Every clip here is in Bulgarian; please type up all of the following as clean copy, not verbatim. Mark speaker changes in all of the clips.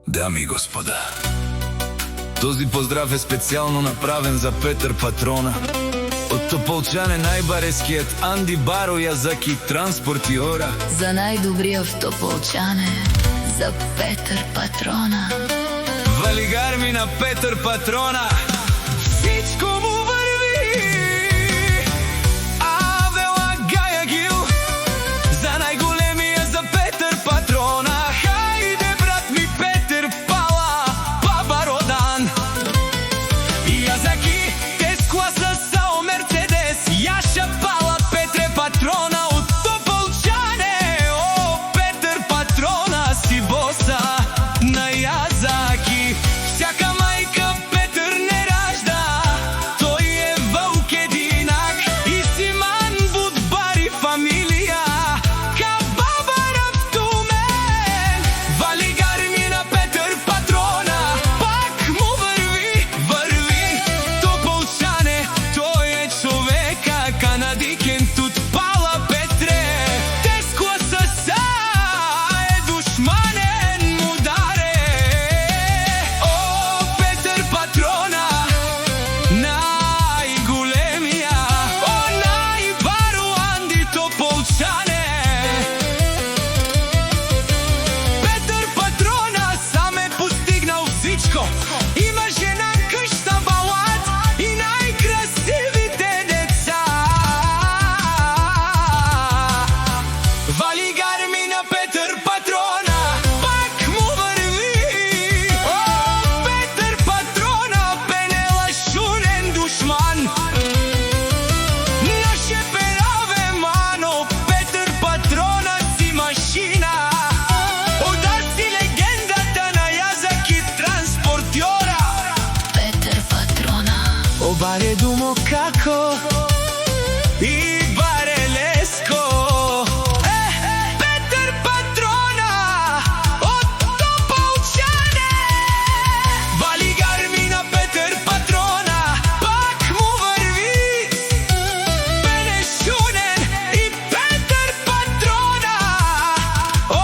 Speaker 1: Дами и господа, този поздрав е специално направен за Петър Патрона. От Тополчане най-бареският Анди Баро Язаки транспортиора.
Speaker 2: За най-добрия в Тополчане, за Петър Патрона.
Speaker 1: Валигар ми на Петър Патрона, всичко му върви. Авела Гаягил, за най-големия за Петър Патрона. Хайде, брат ми Петър, пала, баба Родан. Язаки, Тескласа, Сао, Мерцедес, Яша, пала, Петре Патрона. От Тополчане, о, Петър Патрона си боса на Язаки. Всяка майка Петър не ражда, той е вълк единак. И Симан Будбари фамилия, ка баба Раптумен. Валигар ми на Петър Патрона, пак му върви, върви. Тополчане, той е човека, канадикен тут пала Петре. Тескласа са е душманен му даре. О, Петър Патрона, най-големия, о, най-баро Анди Тополчане. Петър Патрона сам е постигнал всичко. Има жена, къща, балат и най-красивите деца. Валигар ми на Петър Патрона, пак му върви. О, Петър Патрона, пенела шунен душман. Наше пераве мано, Петър Патрона си машина. Ода си легендата на Язаки транспортьора.
Speaker 2: Петър Патрона.
Speaker 1: О, баре думо како и баре леско. Петър Патрона от Тополчане. Валигар ми на Петър Патрона, пак му върви. Пенешунен и Петър Патрона. О,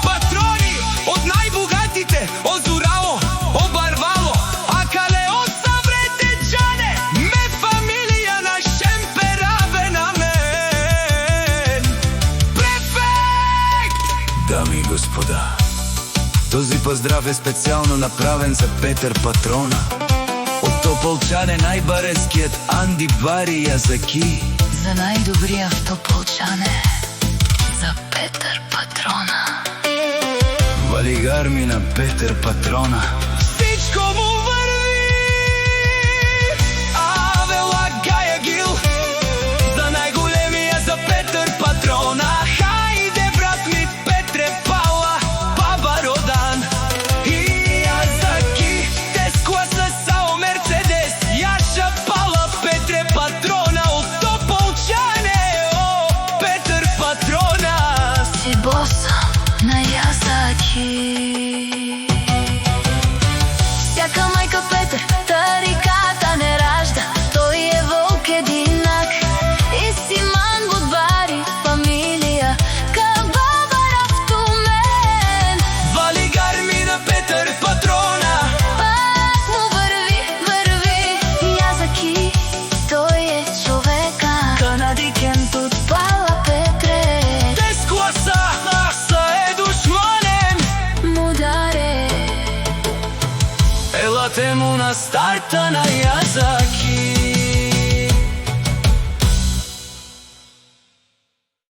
Speaker 1: патрони от най-богатите, о Зурао, о Барвало, а Калео Саврете Джане, ме фамилия на Шемпераве на мен. Префект! Дами и господа, този поздрав е специално направен за Петър Патрона. От Тополчане най-бареският Анди Бари Язаки.
Speaker 2: За най-добрия в Тополчане, за Петър Патрона.
Speaker 1: Валигар ми на Петър Патрона, всичко му върви. Авела Гаягил, за най-големия за Петър Патрона. Хайде, брат ми Петре, пала, баба Родан. И Язаки, Тескласа, Сао, Мерцедес, Яша, пала, Петре Патрона. От Тополчане, о, Петър Патрона
Speaker 2: Си боса на Язаки. Всяка майка Петър, тариката не ражда, той е вълк единак. И Симан Будбари фамилия, ка баба Раптумен.
Speaker 1: Валигар ми на Петър Патрона,
Speaker 2: Пак му върви, върви. Язаки, той е човека, канадикен тут пала Петре.
Speaker 1: Тескласа са е душманен
Speaker 2: Му даре.
Speaker 1: елате му на старта на Язаки.